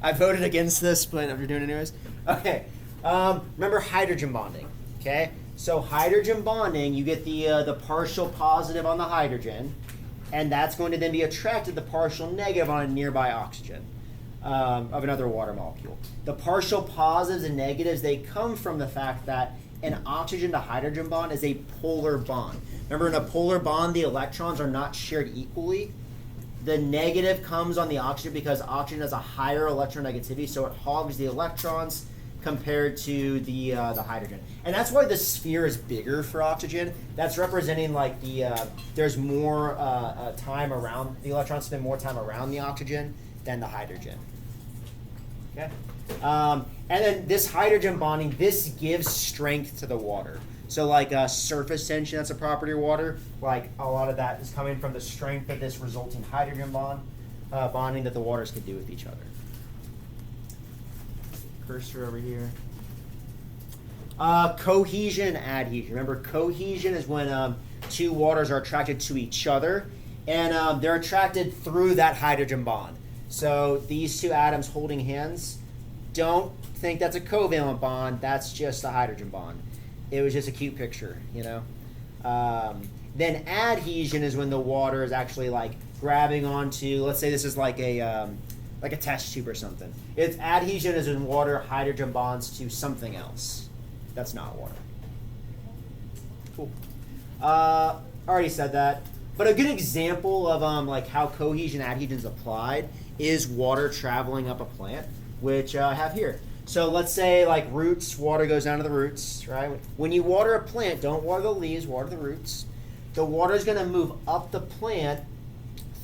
I voted against this, but I'm doing it anyways. Okay. Remember hydrogen bonding. Okay. So hydrogen bonding, you get the partial positive on the hydrogen, and that's going to then be attracted to the partial negative on a nearby oxygen of another water molecule. The partial positives and negatives, they come from the fact that an oxygen to hydrogen bond is a polar bond. Remember, in a polar bond, the electrons are not shared equally. The negative comes on the oxygen because oxygen has a higher electronegativity, so it hogs the electrons compared to the hydrogen. And that's why the sphere is bigger for oxygen. That's representing like there's more time around, the electrons spend more time around the oxygen than the hydrogen. Okay? And then this hydrogen bonding, this gives strength to the water. So like surface tension, that's a property of water. Like a lot of that is coming from the strength of this resulting hydrogen bonding that the waters can do with each other. Cursor over here. Cohesion, adhesion. Remember, cohesion is when two waters are attracted to each other, and they're attracted through that hydrogen bond. So these two atoms holding hands, don't think that's a covalent bond. That's just a hydrogen bond. It was just a cute picture, you know. Then adhesion is when the water is actually like grabbing onto. Let's say this is like a test tube or something. It's adhesion is when water hydrogen bonds to something else. That's not water. Cool. Already said that. But a good example of like how cohesion adhesion is applied is water traveling up a plant, which I have here. So let's say like roots, water goes down to the roots, right? When you water a plant, don't water the leaves, water the roots. The water is going to move up the plant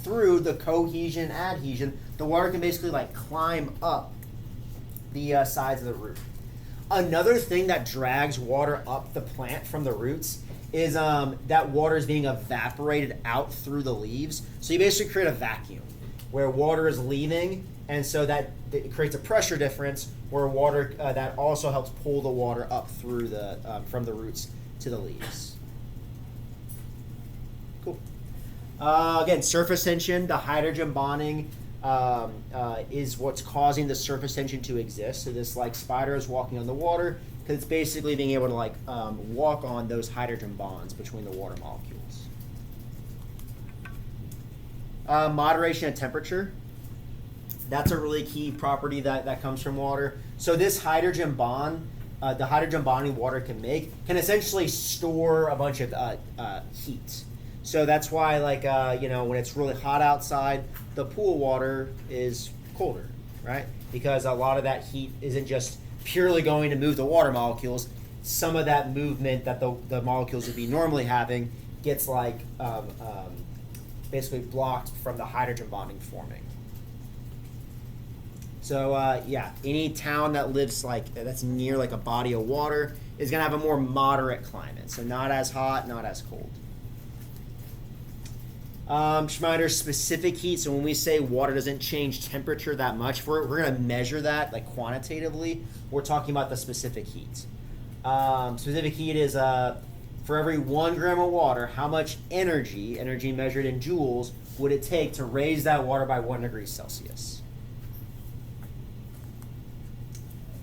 through the cohesion adhesion. The water can basically like climb up the sides of the root. Another thing that drags water up the plant from the roots is that water is being evaporated out through the leaves. So you basically create a vacuum where water is leaving, and so that it creates a pressure difference where water that also helps pull the water up through the from the roots to the leaves. Cool. Again, surface tension, the hydrogen bonding is what's causing the surface tension to exist. So this like spider is walking on the water because it's basically being able to like walk on those hydrogen bonds between the water molecules. Moderation of temperature. That's a really key property that comes from water. So this hydrogen bond, the hydrogen bonding water can make, can essentially store a bunch of heat. So that's why, like, when it's really hot outside, the pool water is colder, right? Because a lot of that heat isn't just purely going to move the water molecules. Some of that movement that the molecules would be normally having gets, like, basically blocked from the hydrogen bonding forming. So, any town that lives, like, that's near, like, a body of water is going to have a more moderate climate. So not as hot, not as cold. Schmider's specific heat. So when we say water doesn't change temperature that much, we're going to measure that like quantitatively. We're talking about the specific heat. Specific heat is for every 1 gram of water, how much energy measured in joules, would it take to raise that water by 1 degree Celsius?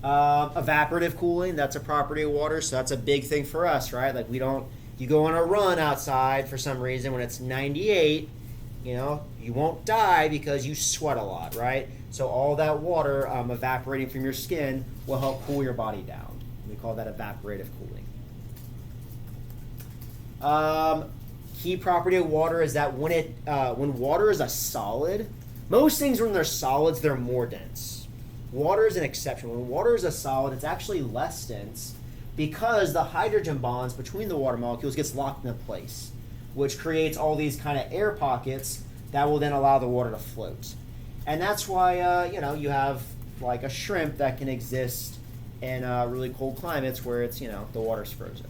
Evaporative cooling, that's a property of water, so that's a big thing for us, right? Like you go on a run outside for some reason when it's 98, you won't die because you sweat a lot, right? So all that water evaporating from your skin will help cool your body down. We call that evaporative cooling. Key property of water is that when water is a solid, most things when they're solids, they're more dense. Water is an exception. When water is a solid, it's actually less dense, because the hydrogen bonds between the water molecules gets locked into place, which creates all these kind of air pockets that will then allow the water to float. And that's why, you have like a shrimp that can exist in really cold climates where it's, the water's frozen.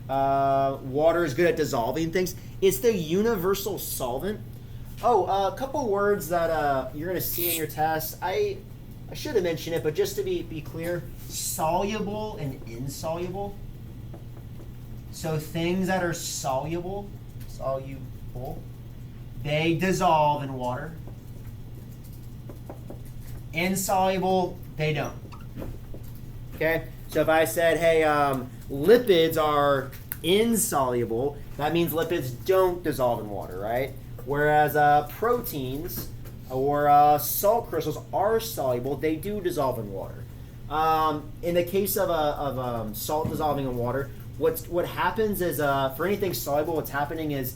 Water is good at dissolving things. It's the universal solvent. A couple words that you're going to see in your test. I should have mentioned it, but just to be clear, soluble and insoluble. So things that are soluble, they dissolve in water. Insoluble, they don't. Okay? So if I said, hey, lipids are insoluble, that means lipids don't dissolve in water, right? Whereas proteins or salt crystals are soluble, they do dissolve in water. In the case of salt dissolving in water, what happens is for anything soluble, what's happening is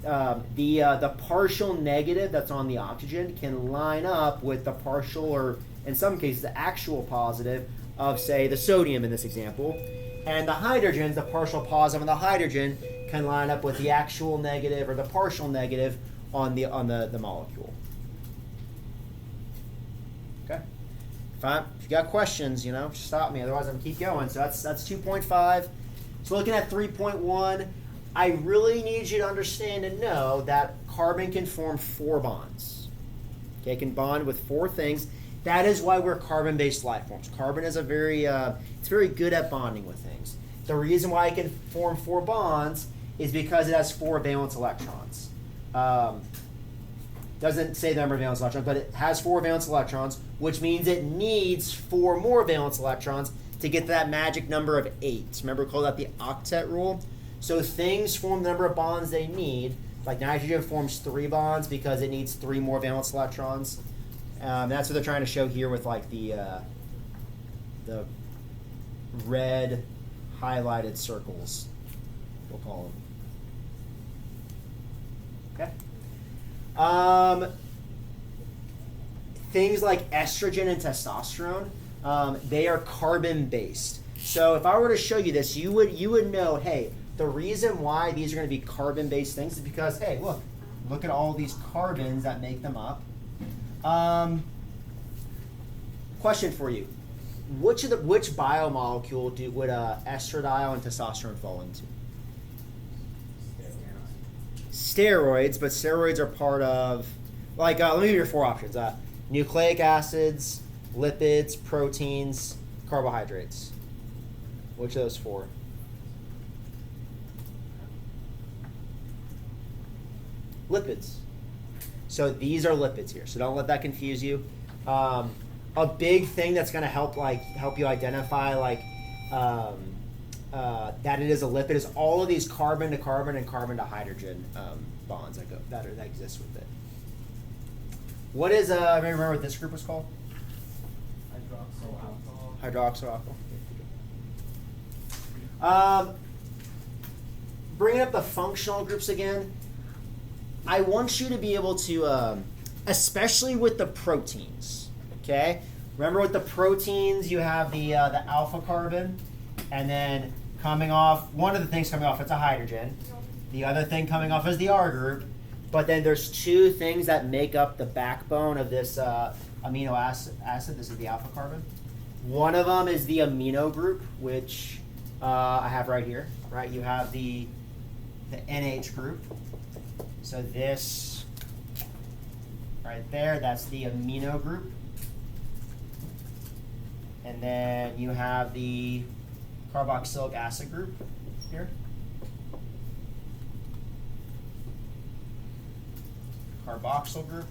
the partial negative that's on the oxygen can line up with the partial, or in some cases the actual positive of, say, the sodium in this example, and the hydrogens, the partial positive of the hydrogen, can line up with the actual negative or the partial negative on the molecule. Okay. If you got questions, just stop me. Otherwise, I'm gonna keep going. So that's 2.5. So looking at 3.1, I really need you to understand and know that carbon can form 4 bonds. Okay, it can bond with 4 things. That is why we're carbon-based life forms. Carbon is it's very good at bonding with things. The reason why it can form 4 bonds is because it has 4 valence electrons. Doesn't say the number of valence electrons, but it has 4 valence electrons, which means it needs 4 more valence electrons to get to that magic number of 8. Remember, we call that the octet rule. So things form the number of bonds they need. Like nitrogen forms 3 bonds because it needs 3 more valence electrons. That's what they're trying to show here with like the red highlighted circles, we'll call them. Okay. Things like estrogen and testosterone, they are carbon-based. So if I were to show you this, you would know, hey, the reason why these are going to be carbon-based things is because, hey, look at all these carbons that make them up. Question for you: which biomolecule would estradiol and testosterone fall into? Steroids, but steroids are part of, let me give you your 4 options: nucleic acids, lipids, proteins, carbohydrates. Which of those 4? Lipids. So these are lipids here. So don't let that confuse you. A big thing that's going to help you identify that it is a lipid is all of these carbon to carbon and carbon to hydrogen bonds that exist with it. What is remember what this group was called? Hydroxyl alcohol. Bringing up the functional groups again. I want you to be able to, especially with the proteins, okay? Remember with the proteins, you have the alpha carbon, and then coming off, one of the things coming off, it's a hydrogen. The other thing coming off is the R group. But then there's 2 things that make up the backbone of this amino acid. This is the alpha carbon. One of them is the amino group, which I have right here, right? You have the NH group. So this right there, that's the amino group. And then you have the carboxylic acid group here. Carboxyl group.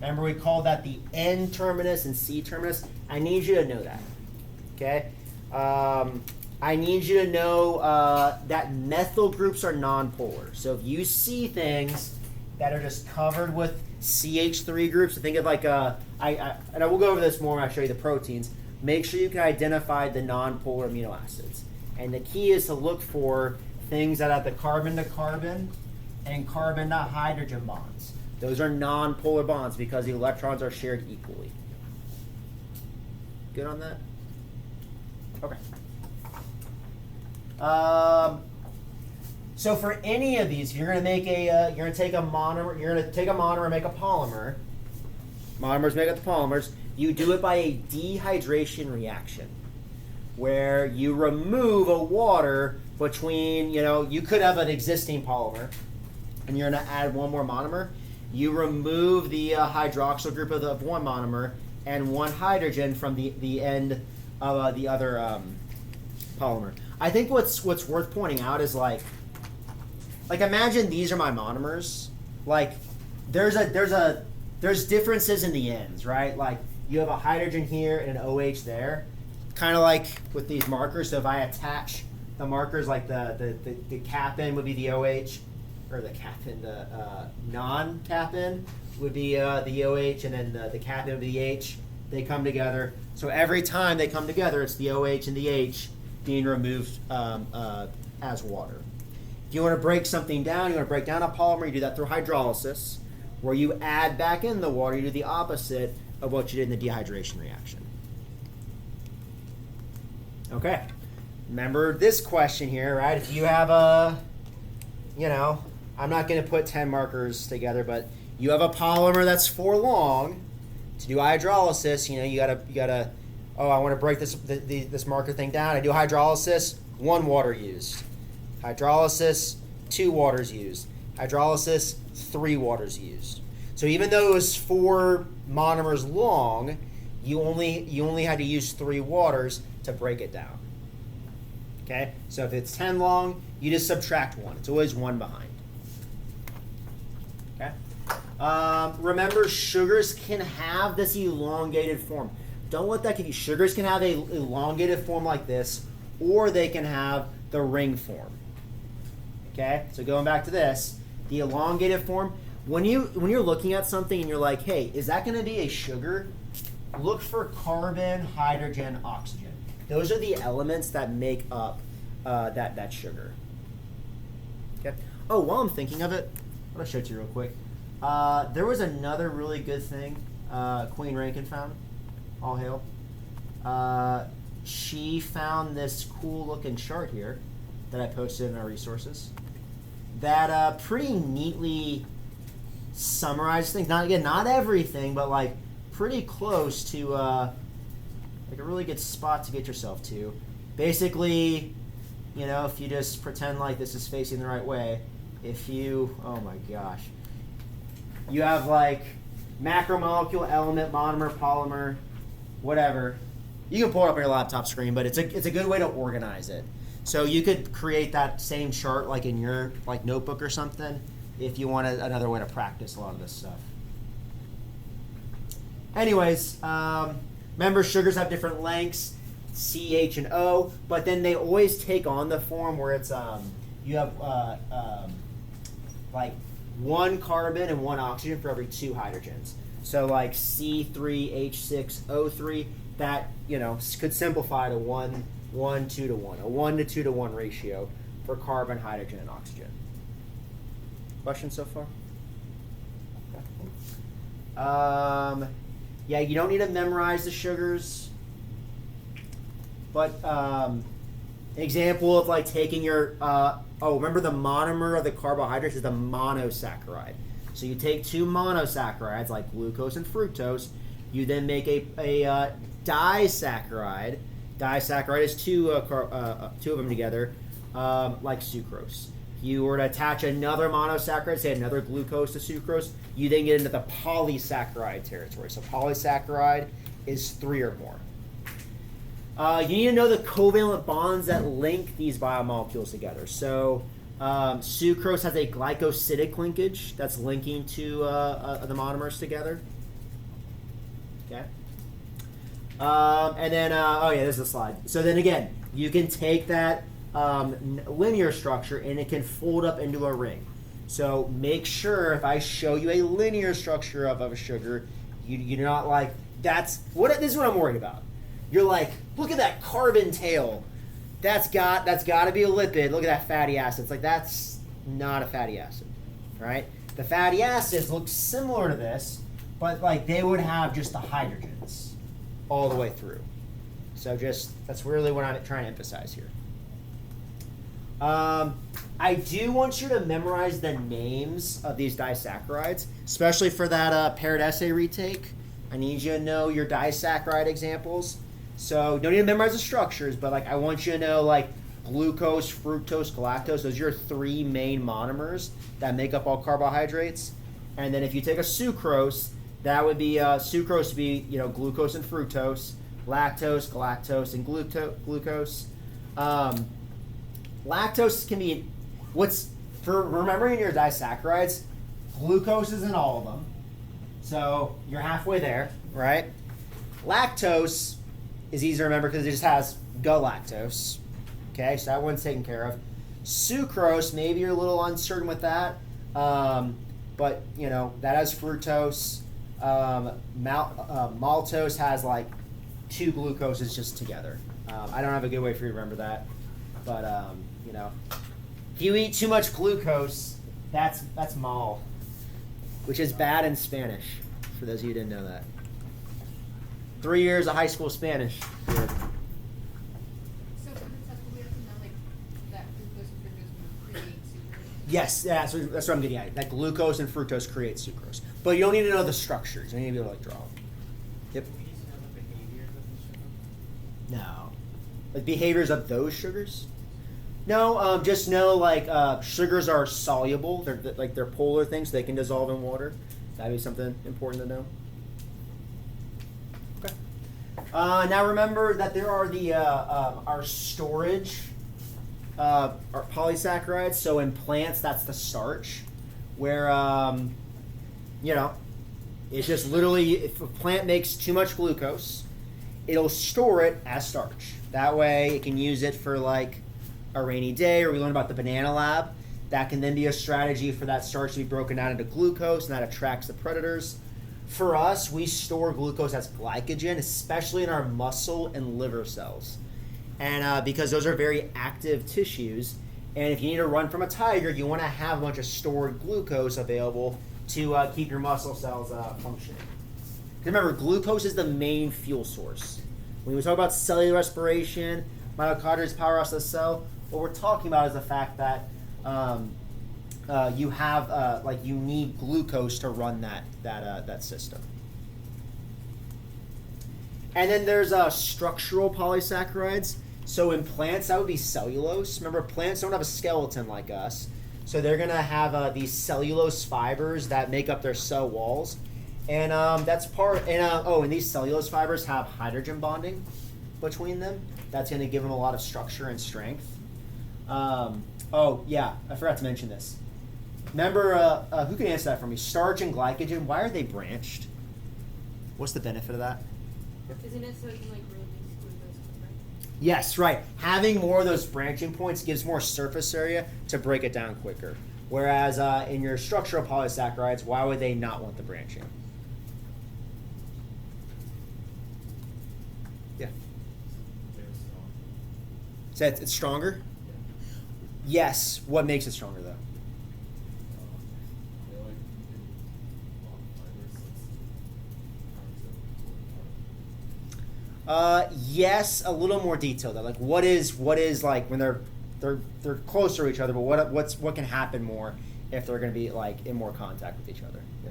Remember, we called that the N terminus and C terminus. I need you to know that. Okay? I need you to know that methyl groups are nonpolar. So if you see things that are just covered with CH3 groups, think of and I will go over this more when I show you the proteins. Make sure you can identify the nonpolar amino acids. And the key is to look for things that have the carbon to carbon and carbon to hydrogen bonds. Those are nonpolar bonds because the electrons are shared equally. Good on that? Okay. So for any of these, you're going to take a monomer and make a polymer. Monomers make up the polymers. You do it by a dehydration reaction, where you remove a water between, you could have an existing polymer, and you're going to add one more monomer. You remove the hydroxyl group of one monomer and one hydrogen from the end of the other polymer. I think what's worth pointing out is like imagine these are my monomers. there's differences in the ends, right? Like you have a hydrogen here and an OH there, kind of like with these markers. So if I attach the markers, like the cap end would be the OH, or the cap end, the non-cap end would be the OH, and then the cap end would be the H. They come together. So every time they come together, it's the OH and the H being removed as water. If you want to break something down, you want to break down a polymer, you do that through hydrolysis, where you add back in the water, you do the opposite of what you did in the dehydration reaction. Okay, remember this question here, right? If you have I'm not going to put 10 markers together, but you have a polymer that's 4 long. To do hydrolysis, you gotta. Oh, I want to break this marker thing down. I do hydrolysis, 1 water used. Hydrolysis, 2 waters used. Hydrolysis, 3 waters used. So even though it was 4 monomers long, you only had to use 3 waters to break it down. Okay, so if it's 10 long, you just subtract 1. It's always 1 behind. Okay. Remember, sugars can have this elongated form. Don't let that get you. Sugars can have a elongated form like this, or they can have the ring form. Okay, so going back to this, the elongated form. When you're looking at something and you're like, hey, is that going to be a sugar? Look for carbon, hydrogen, oxygen. Those are the elements that make up that sugar. Okay. Oh, while I'm thinking of it, I'll show it to you real quick. There was another really good thing Queen Rankin found. All hail. She found this cool looking chart here that I posted in our resources that pretty neatly summarized things. Not everything, but like pretty close to like a really good spot to get yourself to. Basically, if you just pretend like this is facing the right way, oh my gosh, you have like macromolecule, element, monomer, polymer, whatever. You can pull it up on your laptop screen, but it's a good way to organize it. So you could create that same chart like in your notebook or something if you wanted another way to practice a lot of this stuff. Anyways, remember sugars have different lengths, C, H, and O, but then they always take on the form where it's you have like 1 carbon and 1 oxygen for every 2 hydrogens. So like C3H6O3, that could simplify to 1, 2 to 1, a 1 to 2 to 1 ratio for carbon, hydrogen, and oxygen. Questions so far? Okay. Yeah, you don't need to memorize the sugars, but example of like taking your remember the monomer of the carbohydrates is the monosaccharide. So you take 2 monosaccharides like glucose and fructose. You then make a disaccharide. Disaccharide is 2 of them together, like sucrose. If you were to attach another monosaccharide, say another glucose to sucrose, you then get into the polysaccharide territory. So polysaccharide is 3 or more. You need to know the covalent bonds that link these biomolecules together. So sucrose has a glycosidic linkage that's linking to the monomers together. Okay. And then, this is a slide. So then again, you can take that linear structure and it can fold up into a ring. So make sure if I show you a linear structure of a sugar, you're not like, this is what I'm worried about. You're like, look at that carbon tail. That's got to be a lipid. Look at that fatty acid. It's like, that's not a fatty acid, right? The fatty acids look similar to this, but like they would have just the hydrogens all the way through. So that's really what I'm trying to emphasize here. I do want you to memorize the names of these disaccharides, especially for that paired essay retake. I need you to know your disaccharide examples. So don't need to memorize the structures, but like I want you to know like glucose, fructose, galactose. Those are your 3 main monomers that make up all carbohydrates. And then if you take a sucrose, that would be sucrose would be glucose and fructose, lactose, galactose, and glucose. Lactose can be for remembering your disaccharides. Glucose is in all of them. So you're halfway there, right? Lactose is easy to remember because it just has galactose. Okay, so that one's taken care of. Sucrose, maybe you're a little uncertain with that. But, you know, that has fructose. Maltose has like 2 glucoses just together. I don't have a good way for you to remember that. But, you know, if you eat too much glucose, that's mal, which is bad in Spanish, for those of you who didn't know that. 3 years of high school Spanish. So for the test, we have to know like that glucose and fructose will create sucrose. Yes, yeah, that's what I'm getting at. That glucose and fructose create sucrose. But you don't need to know the structures. You need to be able to like draw them. Yep. Do we need to know the behaviors of these sugars? No. Like behaviors of those sugars? No, just know like sugars are soluble. They're polar things, so they can dissolve in water. That'd be something important to know. Okay. Now remember that there are the our storage our polysaccharides. So in plants, that's the starch, where you know, it's just literally if a plant makes too much glucose, it'll store it as starch. That way, it can use it for like a rainy day, or we learned about the banana lab. That can then be a strategy for that starch to be broken down into glucose, and that attracts the predators. For us, we store glucose as glycogen, especially in our muscle and liver cells. And because those are very active tissues, and if you need to run from a tiger, you want to have a bunch of stored glucose available to keep your muscle cells functioning. Remember, glucose is the main fuel source. When we talk about cellular respiration, mitochondria's powerhouse of the cell, what we're talking about is the fact that you have you need glucose to run that system. And then there's structural polysaccharides. So in plants, that would be cellulose. Remember, plants don't have a skeleton like us, so they're gonna have these cellulose fibers that make up their cell walls, and that's part. And these cellulose fibers have hydrogen bonding between them. That's gonna give them a lot of structure and strength. Oh yeah, I forgot to mention this. Remember, who can answer that for me? Starch and glycogen, why are they branched? What's the benefit of that? Isn't it so it can like release glucose quicker? Yes, right. Having more of those branching points gives more surface area to break it down quicker. Whereas in your structural polysaccharides, why would they not want the branching? Yeah. They're strong. So it's stronger? Yeah. Yes. What makes it stronger, though? They like long fibers, so it's hard to Yes, a little more detail though. Like what is like when they're closer to each other, but what can happen more if they're going to be like in more contact with each other? Yeah.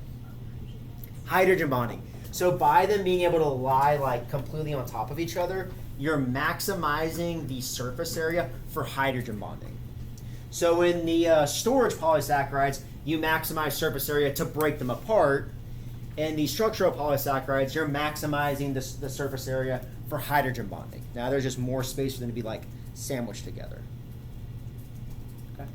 Hydrogen bonding. So by them being able to lie like completely on top of each other, you're maximizing the surface area for hydrogen bonding. So in the storage polysaccharides, you maximize surface area to break them apart. In the structural polysaccharides, you're maximizing the surface area for hydrogen bonding. Now there's just more space for them to be like sandwiched together. Okay.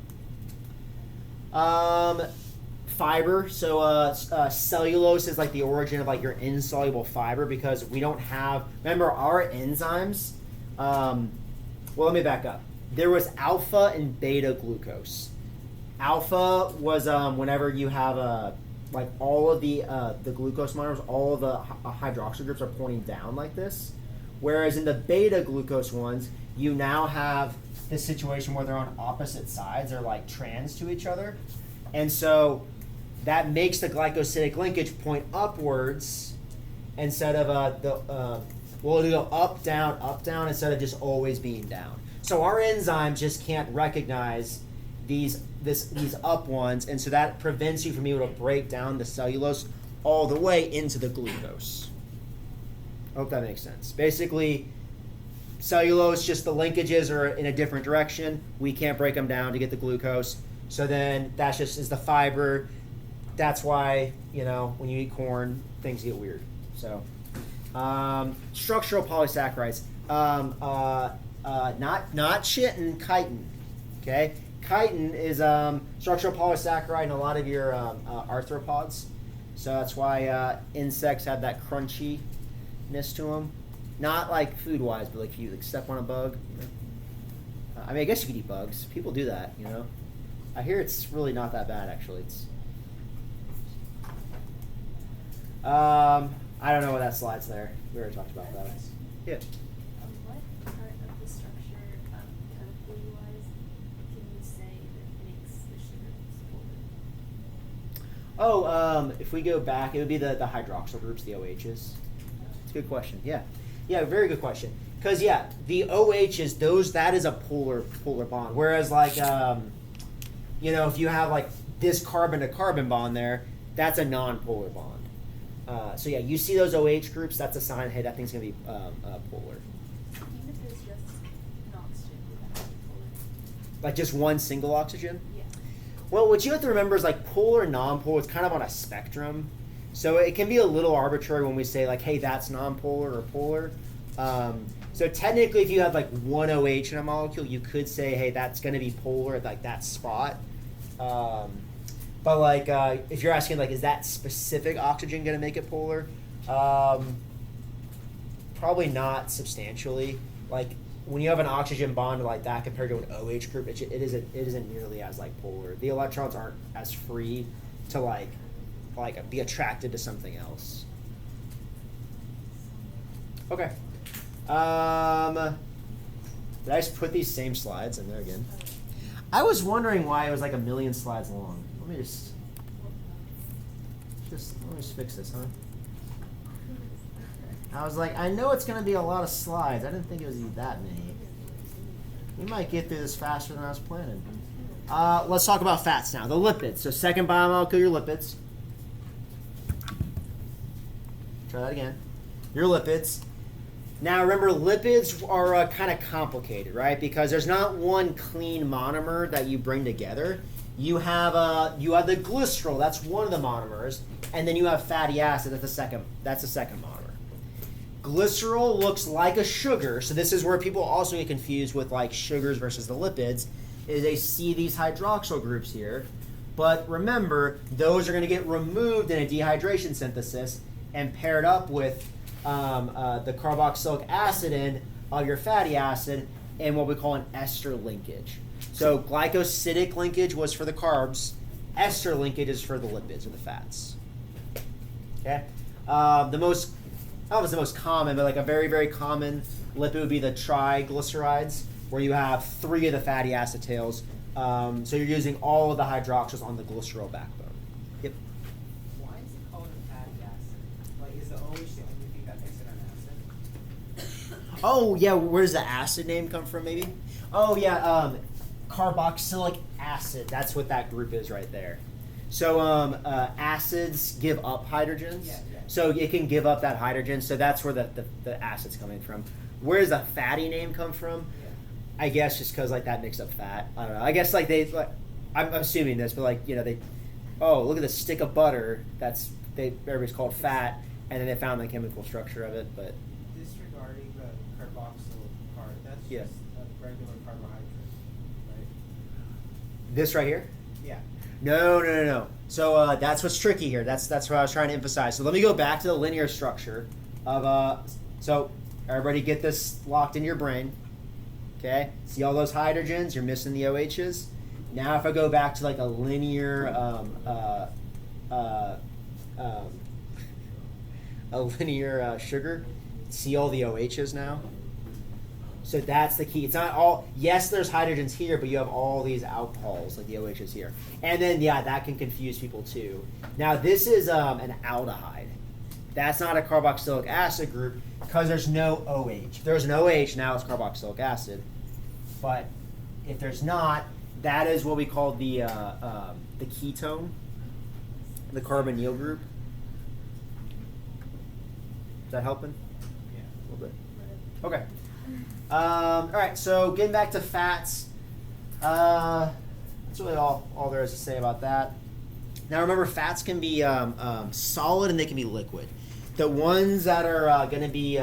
Fiber. So cellulose is like the origin of like your insoluble fiber because we don't have. Remember our enzymes. Well, let me back up. There was alpha and beta glucose. Alpha was whenever you have like all of the glucose monomers, all of the hydroxyl groups are pointing down like this. Whereas in the beta glucose ones, you now have this situation where they're on opposite sides, they're like trans to each other. And so that makes the glycosidic linkage point upwards instead of it'll go up, down instead of just always being down. So our enzymes just can't recognize these up ones, and so that prevents you from being able to break down the cellulose all the way into the glucose. I hope that makes sense. Basically, cellulose, just the linkages are in a different direction. We can't break them down to get the glucose. So then that just is the fiber. That's why, when you eat corn, things get weird. So, structural polysaccharides. Not chitin, chitin. Okay? chitin is structural polysaccharide in a lot of your arthropods. So that's why insects have that crunchiness to them. Not like food-wise, but like if you like step on a bug. I mean, I guess you could eat bugs. People do that, you know. I hear it's really not that bad, actually. It's. I don't know what that slide's there. We already talked about that. Yeah. What part of the structure, chemically-wise, can you say that makes the sugar polar? Oh, if we go back, it would be the hydroxyl groups, the OHs. It's a good question. Yeah. Yeah, very good question. Because, yeah, the OHs, that is a polar bond. Whereas, like, you know, if you have, like, this carbon-to-carbon bond there, that's a non-polar bond. So, yeah, you see those OH groups, that's a sign, hey, that thing's going to be polar. Even if there's just an oxygen, would that be polar? Like, just one single oxygen? Yeah. Well, what you have to remember is, like, polar and non-polar, it's kind of on a spectrum. So it can be a little arbitrary when we say, like, hey, that's non-polar or polar. So technically, if you have, like, one OH in a molecule, you could say, hey, that's going to be polar at, like, that spot. But, like, if you're asking, like, is that specific oxygen going to make it polar? Probably not substantially. Like, when you have an oxygen bond like that compared to an OH group, it isn't nearly as, like, polar. The electrons aren't as free to, like be attracted to something else. Okay. Did I just put these same slides in there again? I was wondering why it was like a million slides long. Let me just fix this, huh? I was like, I know it's gonna be a lot of slides. I didn't think it was that many. We might get through this faster than I was planning. Let's talk about fats now. The lipids. So second biomolecule, your lipids. Try that again. Your lipids. Now remember, lipids are kind of complicated, right? Because there's not one clean monomer that you bring together. You have the glycerol, that's one of the monomers, and then you have fatty acid, that's the second monomer. Glycerol looks like a sugar, so this is where people also get confused with like sugars versus the lipids, is they see these hydroxyl groups here, but remember, those are going to get removed in a dehydration synthesis and paired up with the carboxylic acid end of your fatty acid in what we call an ester linkage. So glycosidic linkage was for the carbs, ester linkage is for the lipids or the fats. Okay, I don't know if it's the most common, but like a very, very common lipid would be the triglycerides, where you have 3 of the fatty acid tails. So you're using all of the hydroxyls on the glycerol backbone. Yep. Why is it called a fatty acid? Like, is the OH the only thing that makes it an acid? Oh yeah, where does the acid name come from? Maybe. Oh yeah, carboxylic acid. That's what that group is right there. So acids give up hydrogens. Yeah. So it can give up that hydrogen. So that's where the acid's coming from. Where does the fatty name come from? Yeah. I guess just because like that mixed up fat. I don't know. I guess like I'm assuming this, but like look at the stick of butter. Everybody's called fat, and then they found the chemical structure of it. But Disregarding the carboxyl part, that's Yeah. just a regular carbohydrate, right? this right here. Yeah. No. So that's what's tricky here. That's what I was trying to emphasize. So let me go back to the linear structure of so everybody get this locked in your brain. Okay. See all those hydrogens? You're missing the OHs. Now if I go back to like a linear sugar, see all the OHs now? So that's the key. It's not all, yes, there's hydrogens here, but you have all these alcohols, like the OHs here. And then, yeah, that can confuse people too. Now, this is an aldehyde. That's not a carboxylic acid group because there's no OH. If there's an OH, now it's carboxylic acid. But if there's not, that is what we call the ketone, the carbonyl group. Is that helping? Yeah. A little bit. Okay. All right, so getting back to fats, that's really all there is to say about that. Now remember, fats can be solid and they can be liquid. The ones that are going to be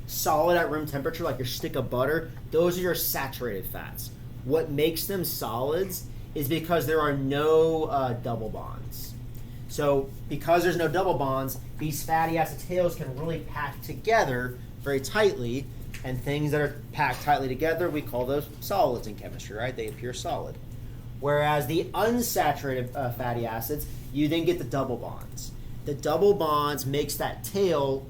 solid at room temperature, like your stick of butter, those are your saturated fats. what makes them solids is because there are no double bonds. So because there's no double bonds, these fatty acid tails can really pack together very tightly, and things that are packed tightly together, we call those solids in chemistry, right? They appear solid. Whereas the unsaturated fatty acids, you then get the double bonds. The double bonds makes that tail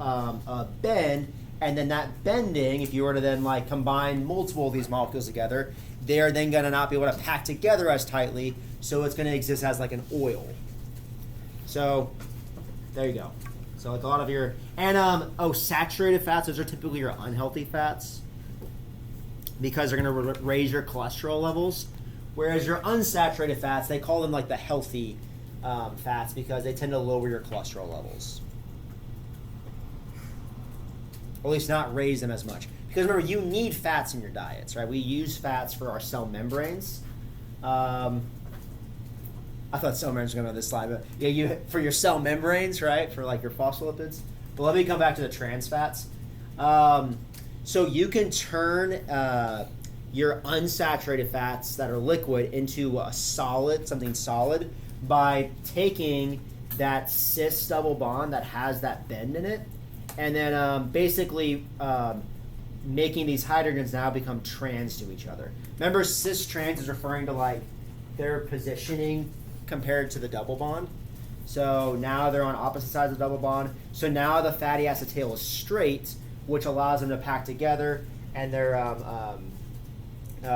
bend, and then that bending, if you were to then like combine multiple of these molecules together, they're then going to not be able to pack together as tightly, so it's going to exist as like an oil. So there you go. So like a lot of your, and saturated fats, those are typically your unhealthy fats because they're going to raise your cholesterol levels. Whereas your unsaturated fats, they call them like the healthy fats because they tend to lower your cholesterol levels. Or at least not raise them as much. Because remember, you need fats in your diets, right? We use fats for our cell membranes. I thought cell membranes were going to be on this slide, but yeah, for your cell membranes, right? For like your phospholipids. But let me come back to the trans fats. So you can turn your unsaturated fats that are liquid into a solid, something solid, by taking that cis double bond that has that bend in it, and then basically making these hydrogens now become trans to each other. Remember, cis trans is referring to like their positioning compared to the double bond. So now they're on opposite sides of the double bond. So now the fatty acid tail is straight, which allows them to pack together, and they're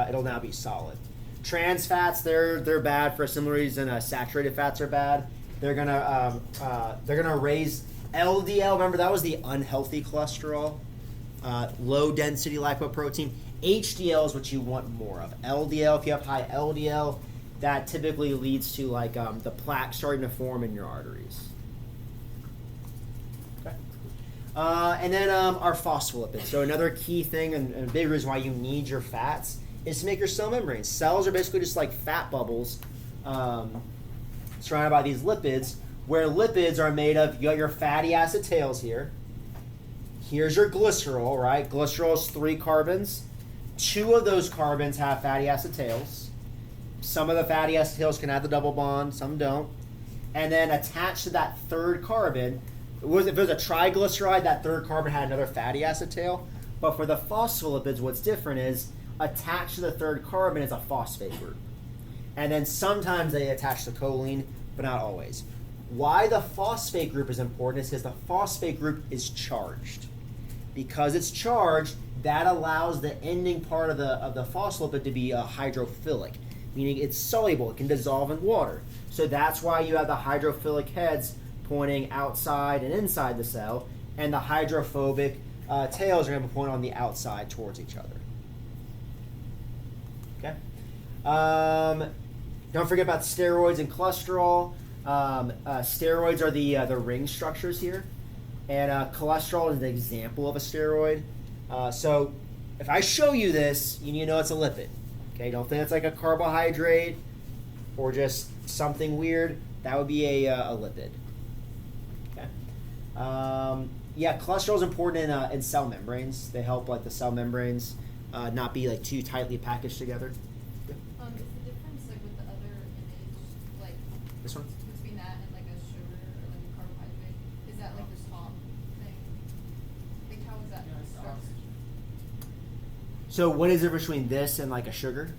it'll now be solid. Trans fats, they're bad for a similar reason. Saturated fats are bad. They're gonna raise LDL. Remember, that was the unhealthy cholesterol. Low density lipoprotein. HDL is what you want more of. LDL, if you have high LDL, that typically leads to like the plaque starting to form in your arteries. Okay. And then our phospholipids. So another key thing and a big reason why you need your fats is to make your cell membranes. Cells are basically just like fat bubbles surrounded by these lipids, where lipids are made of, you got your fatty acid tails here. Here's your glycerol, right? Glycerol is 3 carbons. 2 of those carbons have fatty acid tails. Some of the fatty acid tails can have the double bond, some don't. And then attached to that third carbon, if it was a triglyceride, that third carbon had another fatty acid tail. But for the phospholipids, what's different is attached to the third carbon is a phosphate group. And then sometimes they attach to choline, but not always. Why the phosphate group is important is because the phosphate group is charged. Because it's charged, that allows the ending part of the phospholipid to be hydrophilic, meaning it's soluble, it can dissolve in water. So that's why you have the hydrophilic heads pointing outside and inside the cell, and the hydrophobic tails are going to be pointing on the outside towards each other. Okay. Don't forget about steroids and cholesterol. Steroids are the ring structures here, and cholesterol is an example of a steroid. So if I show you this, you need to know it's a lipid. Okay, don't think it's like a carbohydrate or just something weird. That would be a lipid. Okay. Yeah, cholesterol is important in cell membranes. They help like the cell membranes not be like too tightly packaged together. Is the difference like with the other image, like This one? between that and like a sugar or like a carbohydrate? Is that like the top thing? Like how is that structured? So what is the difference between this and like a sugar?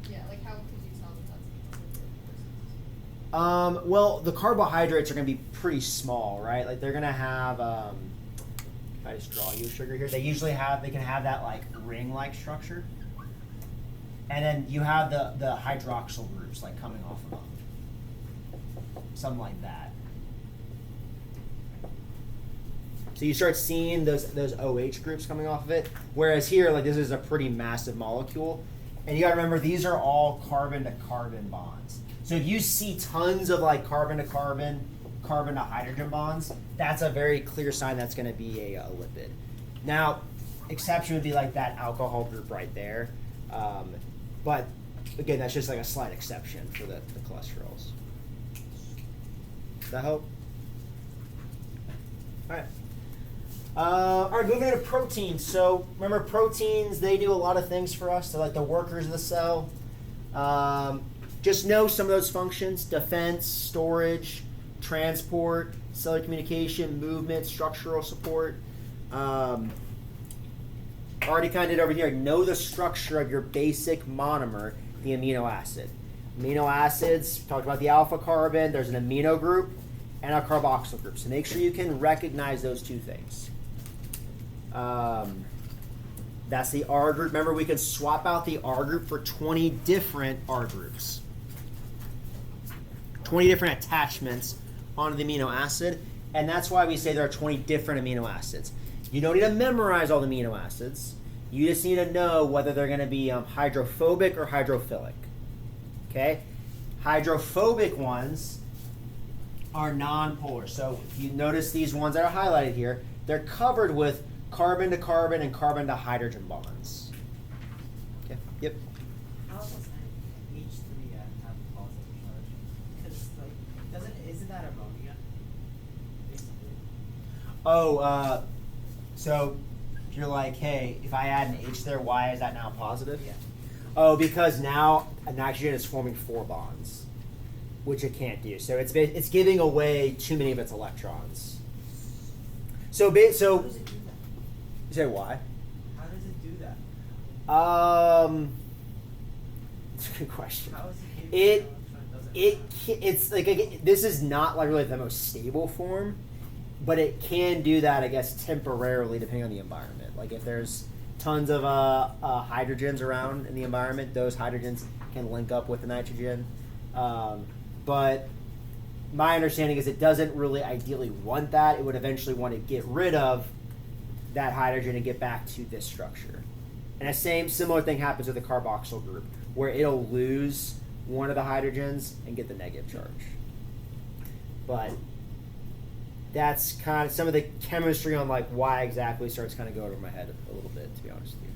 Yeah, like how could you tell that that's a lipid versus? Well, the carbohydrates are going to be pretty small, right? Like they're going to have, if I just draw you a sugar here, they can have that like ring-like structure. And then you have the hydroxyl groups like coming off of them. Something like that. So you start seeing those OH groups coming off of it. Whereas here, like this is a pretty massive molecule. And you gotta remember, these are all carbon-to-carbon bonds. So if you see tons of like carbon-to-carbon, carbon-to-hydrogen bonds, that's a very clear sign that's gonna be a lipid. Now, exception would be like that alcohol group right there. But again, that's just like a slight exception for the cholesterols. Does that help? All right. All right, moving into proteins. So remember, proteins, they do a lot of things for us. They're like the workers of the cell. Just know some of those functions: defense, storage, transport, cellular communication, movement, structural support. Already kind of did over here. Know the structure of your basic monomer, the amino acid. Amino acids, talked about the alpha carbon, there's an amino group and a carboxyl group. So make sure you can recognize those two things. That's the R group. Remember, we could swap out the R group for 20 different R groups. 20 different attachments onto the amino acid, and that's why we say there are 20 different amino acids. You don't need to memorize all the amino acids. You just need to know whether they're going to be hydrophobic or hydrophilic. Okay? Hydrophobic ones are non-polar. So if you notice these ones that are highlighted here, they're covered with carbon to carbon and carbon to hydrogen bonds. Okay? Yep. How does H3 have a positive charge? Because isn't that ammonia? Basically. Oh, so if you're like, hey, if I add an H there, why is that now positive? Yeah. Oh, because now a nitrogen is forming 4 bonds, which it can't do. So it's giving away too many of its electrons. So How does it do that? you say why? How does it do that? It's a good question. How is it It giving an electron? it's like again, this is not like really the most stable form, but it can do that, I guess, temporarily depending on the environment. Like if there's tons of hydrogens around in the environment, those hydrogens can link up with the nitrogen. But my understanding is it doesn't really ideally want that. It would eventually want to get rid of that hydrogen and get back to this structure. And a similar thing happens with the carboxyl group, where it'll lose one of the hydrogens and get the negative charge. But that's kind of some of the chemistry on like why exactly starts kind of go over my head a little bit, to be honest with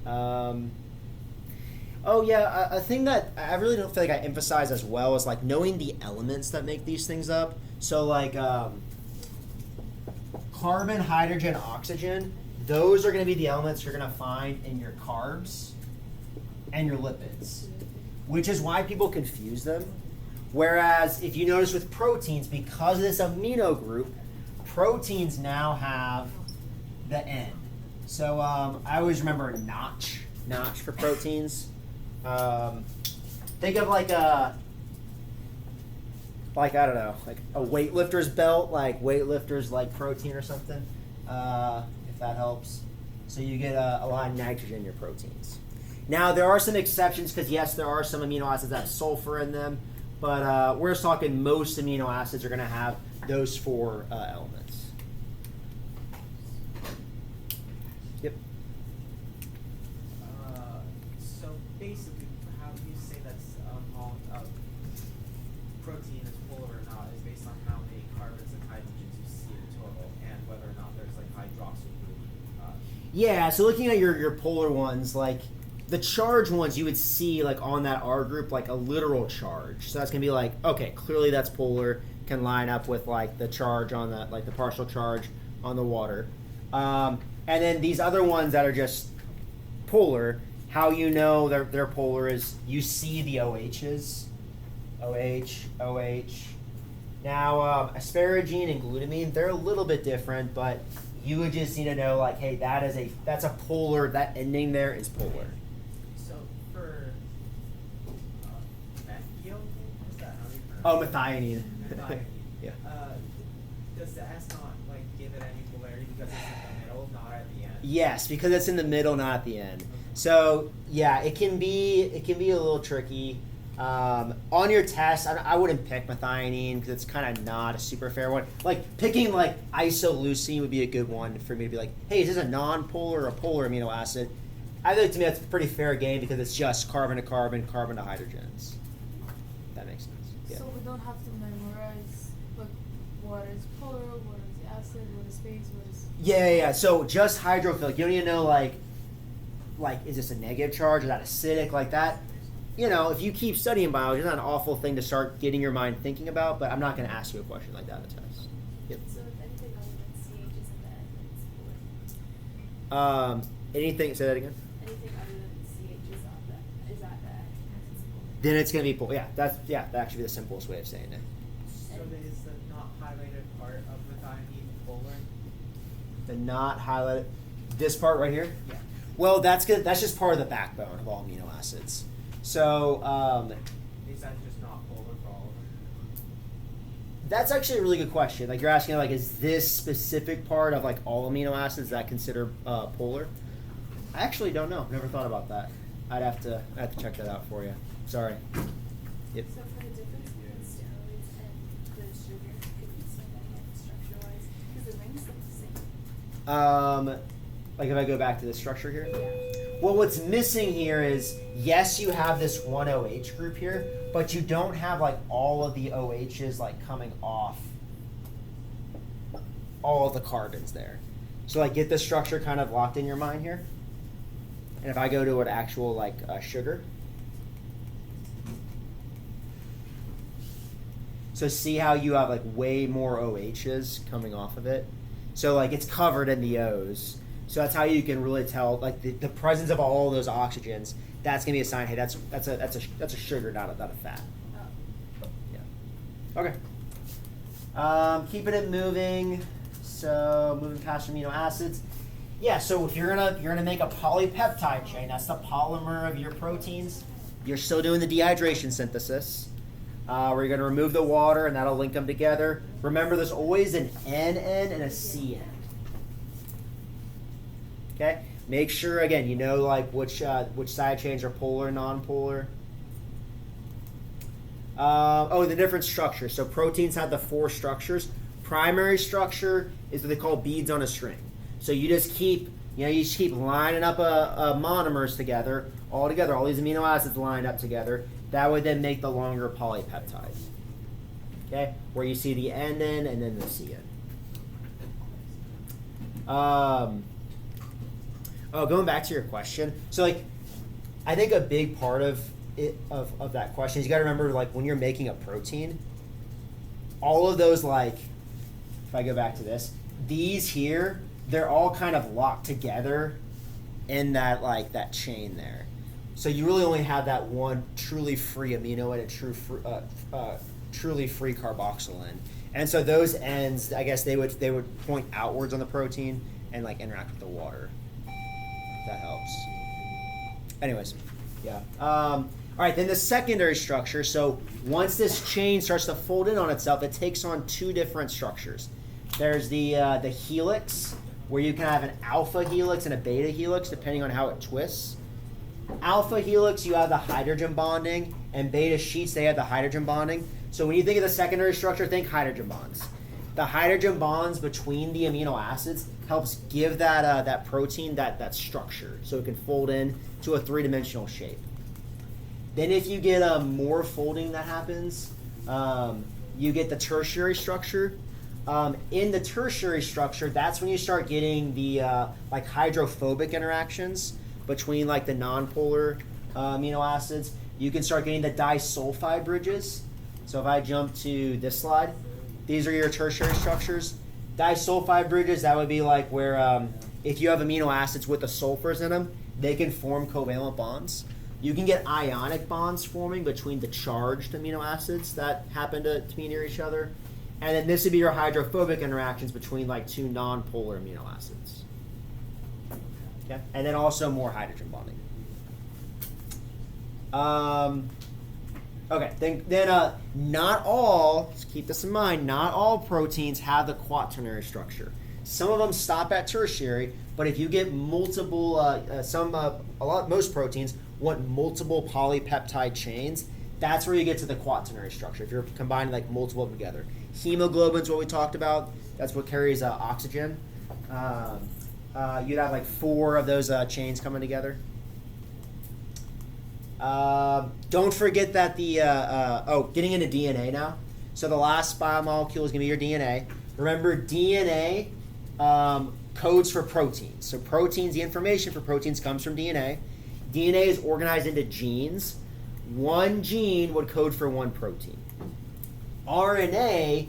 you. Oh yeah, a thing that I really don't feel like I emphasize as well is like knowing the elements that make these things up. So like carbon, hydrogen, oxygen, those are going to be the elements you're going to find in your carbs and your lipids, which is why people confuse them. Whereas if you notice with proteins, because of this amino group, proteins now have the N. So I always remember notch for proteins. Think of like I don't know, like a weightlifter's belt, like weightlifters like protein or something, if that helps. So you get a lot of nitrogen in your proteins. Now there are some exceptions because yes, there are some amino acids that have sulfur in them, but we're just talking most amino acids are going to have those 4 elements. Yep. So basically, how do you say that's protein is polar or not is based on how many carbons and hydrogens you see in total, and whether or not there's like hydroxyl group. Yeah, so looking at your polar ones, like the charged ones, you would see like on that R group like a literal charge. So that's gonna be like, okay, clearly that's polar, can line up with like the charge on the like the partial charge on the water. And then these other ones that are just polar, how you know they're polar is you see the OHs, OH, OH. Now asparagine and glutamine, they're a little bit different, but you would just need to know like, hey, that's a polar. That ending there is polar. So for methionine, is that how you pronounce Oh, it? methionine. Methionine. Yeah. Does the S not like give it any polarity because it's in the middle, not at the end? Yes, because it's in the middle, not at the end. So yeah, it can be a little tricky. On your test, I wouldn't pick methionine because it's kind of not a super fair one. Like picking like isoleucine would be a good one for me to be like, hey, is this a non-polar or a polar amino acid? I think to me that's a pretty fair game because it's just carbon to carbon, carbon to hydrogens. That makes sense. Yeah. So we don't have to memorize what is polar, what is acid, what is base, what is. Yeah. So just hydrophilic. You don't need to know like is this a negative charge? Is that acidic? Like that. You know, if you keep studying biology, it's not an awful thing to start getting your mind thinking about. But I'm not going to ask you a question like that in a test. Yep. So if anything other than CH is in the end, it's polar. Anything? Say that again. Anything other than CH is at the end. then it's going to be polar. Yeah, that actually be the simplest way of saying it. So is the not highlighted part of the thymine polar? The not highlighted, this part right here. Yeah. Well, that's good. That's just part of the backbone of all amino acids. So Is that just not polar for all of them? that's actually a really good question. Like you're asking, like, is this specific part of like all amino acids that consider polar? I actually don't know. Never thought about that. I'd have to check that out for you. Sorry. Yep. So for the difference between steroids and the sugar, could you say that again structure-wise? Because the rings look the same. Like if I go back to the structure here. Yeah. Well, what's missing here is, yes, you have this one OH group here, but you don't have like all of the OHs like coming off all of the carbons there. So like get the structure kind of locked in your mind here. And if I go to an actual like sugar. So see how you have like way more OHs coming off of it. So like it's covered in the O's. So that's how you can really tell like the presence of all of those oxygens. That's gonna be a sign. Hey, that's a sugar, not a fat. Oh. Yeah. Okay. Keeping it moving. So moving past amino acids. Yeah. So if you're gonna make a polypeptide chain, that's the polymer of your proteins. You're still doing the dehydration synthesis. Where you're going to remove the water and that'll link them together. Remember, there's always an N end and a C end. Okay? Make sure, again, you know like which side chains are polar and non-polar. The different structures. So proteins have the 4 structures. Primary structure is what they call beads on a string. So you just keep lining up monomers together, all these amino acids lined up together. That would then make the longer polypeptide. Okay, where you see the N end and then the C end. Going back to your question. So like, I think a big part of that question is you got to remember like when you're making a protein, all of those like, if I go back to this, these here, they're all kind of locked together in that like that chain there. So you really only have that one truly free amino and a truly free carboxylin. And so those ends, I guess they would point outwards on the protein and like interact with the water. If that helps. Anyways, yeah. All right, then the secondary structure. So once this chain starts to fold in on itself, it takes on 2 different structures. There's the helix, where you can have an alpha helix and a beta helix, depending on how it twists. Alpha helix, you have the hydrogen bonding, and beta sheets, they have the hydrogen bonding. So when you think of the secondary structure, think hydrogen bonds. The hydrogen bonds between the amino acids helps give that protein that structure, so it can fold in to a 3-dimensional shape. Then if you get more folding that happens, you get the tertiary structure. In the tertiary structure, that's when you start getting the like hydrophobic interactions between like the nonpolar amino acids. You can start getting the disulfide bridges. So if I jump to this slide, these are your tertiary structures. Disulfide bridges, that would be like where if you have amino acids with the sulfurs in them, they can form covalent bonds. You can get ionic bonds forming between the charged amino acids that happen to be near each other. And then this would be your hydrophobic interactions between like 2 nonpolar amino acids. Okay? And then also more hydrogen bonding. Okay, then not all, let's keep this in mind, not all proteins have the quaternary structure. Some of them stop at tertiary, but if you get multiple, most proteins want multiple polypeptide chains, that's where you get to the quaternary structure, if you're combining like multiple of them together. Hemoglobin's what we talked about, that's what carries oxygen. You'd have like 4 of those chains coming together. Don't forget that getting into DNA now. So the last biomolecule is going to be your DNA. Remember, DNA codes for proteins. So proteins, the information for proteins comes from DNA. DNA is organized into genes. One gene would code for one protein. RNA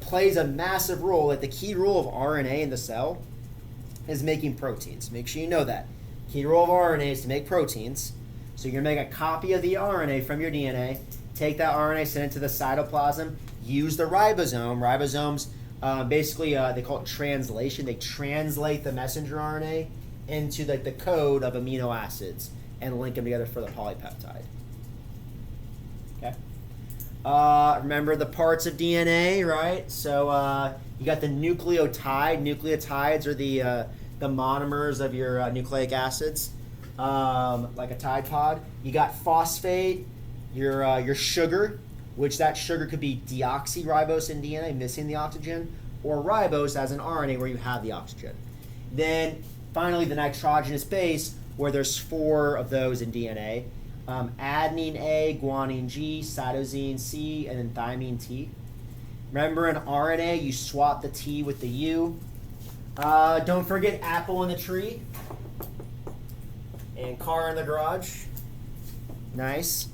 plays a massive role. Like the key role of RNA in the cell is making proteins. Make sure you know that. Key role of RNA is to make proteins. So you're gonna make a copy of the RNA from your DNA, take that RNA, send it to the cytoplasm, use the ribosome. Ribosomes, basically, they call it translation. They translate the messenger RNA into the code of amino acids and link them together for the polypeptide. Okay. Remember the parts of DNA, right? So you got the nucleotide. Nucleotides are the monomers of your nucleic acids, like a Tide Pod. You got phosphate, your sugar, which that sugar could be deoxyribose in DNA, missing the oxygen, or ribose as an RNA where you have the oxygen. Then finally the nitrogenous base, where there's 4 of those in DNA. Adenine A, guanine G, cytosine C, and then thymine T. Remember in RNA, you swap the T with the U. Don't forget apple in the tree and car in the garage. Nice.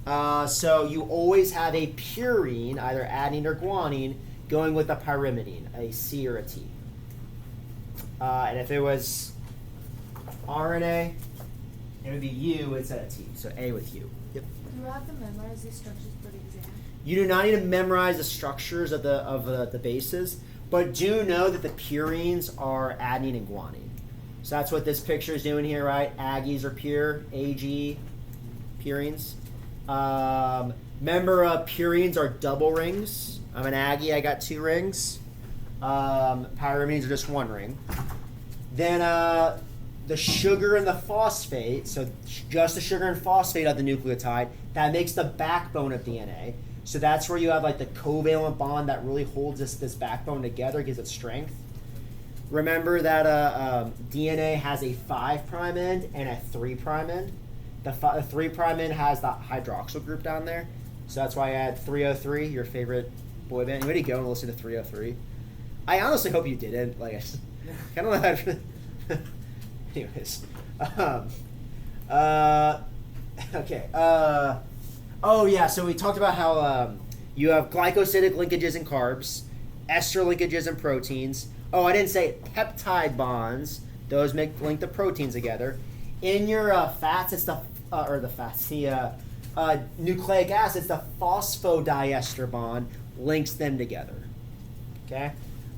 So you always have a purine, either adenine or guanine, going with a pyrimidine, a C or a T. And if it was RNA, it would be U instead of T, so A with U. Yep. Do I have to memorize these structures for the exam? You do not need to memorize the structures of the bases, but do know that the purines are adenine and guanine. So that's what this picture is doing here, right? Aggies are pure, AG, purines. Remember, purines are double rings. I'm an Aggie, I got 2 rings. Pyrimidines are just 1 ring. Then the sugar and the phosphate, so just the sugar and phosphate of the nucleotide, that makes the backbone of DNA. So that's where you have like the covalent bond that really holds this backbone together, gives it strength. Remember that DNA has a 5' end and a 3' end. The 3' end has the hydroxyl group down there. So that's why I had 303, your favorite boy band. Anybody go and listen to 303? I honestly hope you didn't. Like, I kind of know how. Anyways, okay. Oh yeah. So we talked about how you have glycosidic linkages in carbs, ester linkages in proteins. Oh, I didn't say peptide bonds. Those link the proteins together. In your fats, it's the nucleic acids. The phosphodiester bond links them together. Okay,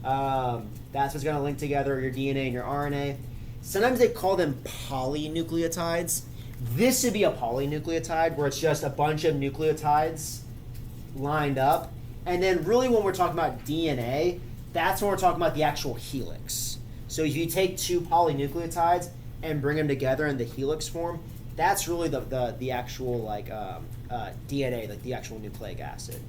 that's what's going to link together your DNA and your RNA. Sometimes they call them polynucleotides. This would be a polynucleotide where it's just a bunch of nucleotides lined up. And then really when we're talking about DNA, that's when we're talking about the actual helix. So if you take 2 polynucleotides and bring them together in the helix form, that's really the actual DNA, like the actual nucleic acid.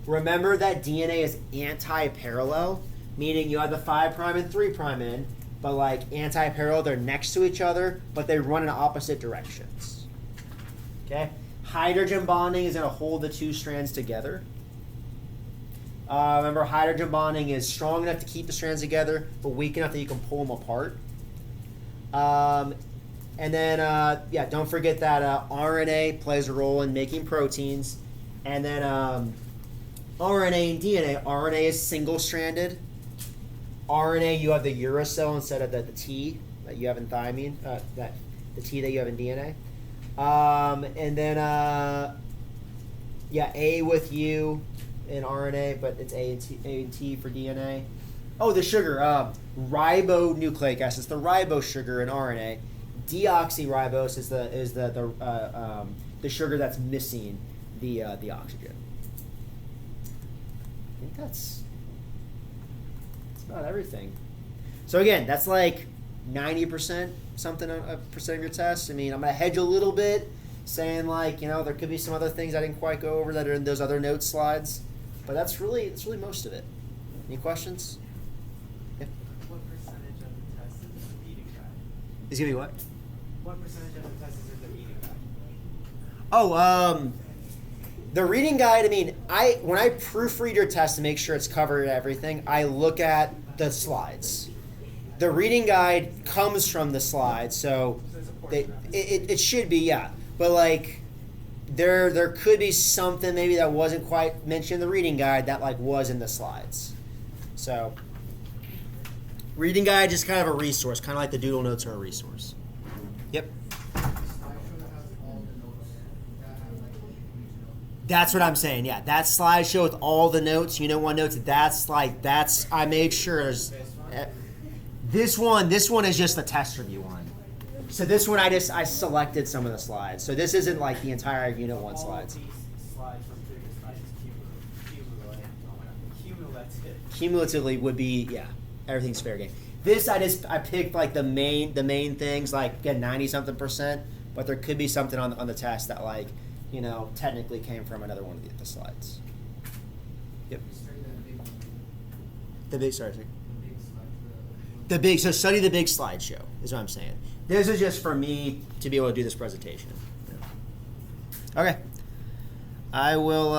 Remember that DNA is anti-parallel, meaning you have the 5' and 3' end, but like anti-parallel, they're next to each other, but they run in opposite directions. Okay? Hydrogen bonding is going to hold the 2 strands together. Remember, hydrogen bonding is strong enough to keep the strands together, but weak enough that you can pull them apart. And then, don't forget that RNA plays a role in making proteins. And then RNA and DNA. RNA is single-stranded. RNA, you have the uracil instead of the T that you have in thymine, the T that you have in DNA. And then, A with U in RNA, but it's A and T for DNA. Oh, the sugar, ribonucleic acid. It's the ribose sugar in RNA. Deoxyribose is the sugar that's missing the oxygen. I think that's about everything. So again, that's like 90% something percent of your test. I mean, I'm gonna hedge a little bit, saying like, there could be some other things I didn't quite go over that are in those other notes slides, but that's really most of it. Any questions? Yeah. What percentage of the test is in the reading guide? It's gonna be what? What percentage of the test is in the reading guide? Oh, the reading guide, I mean, when I proofread your test to make sure it's covered everything, I look at the slides. The reading guide comes from the slides, so it's a portion of it should be, yeah. But like, there could be something maybe that wasn't quite mentioned in the reading guide that like was in the slides. So, reading guide is kind of a resource, kind of like the doodle notes are a resource. Yep. Slideshow that has the That's what I'm saying. Yeah, that slideshow with all the notes, Unit 1 notes. That's I made sure. This one is just the test review one. So this one I selected some of the slides. So this isn't like the entire Unit 1 slides. All these slides from previous slides is cumulative. Cumulatively would be, yeah, everything's fair game. This I picked like the main things, like again 90-something%, but there could be something on the test that like, technically came from another one of the slides. Yep. So study the big slideshow is what I'm saying. This is just for me to be able to do this presentation. Okay. I will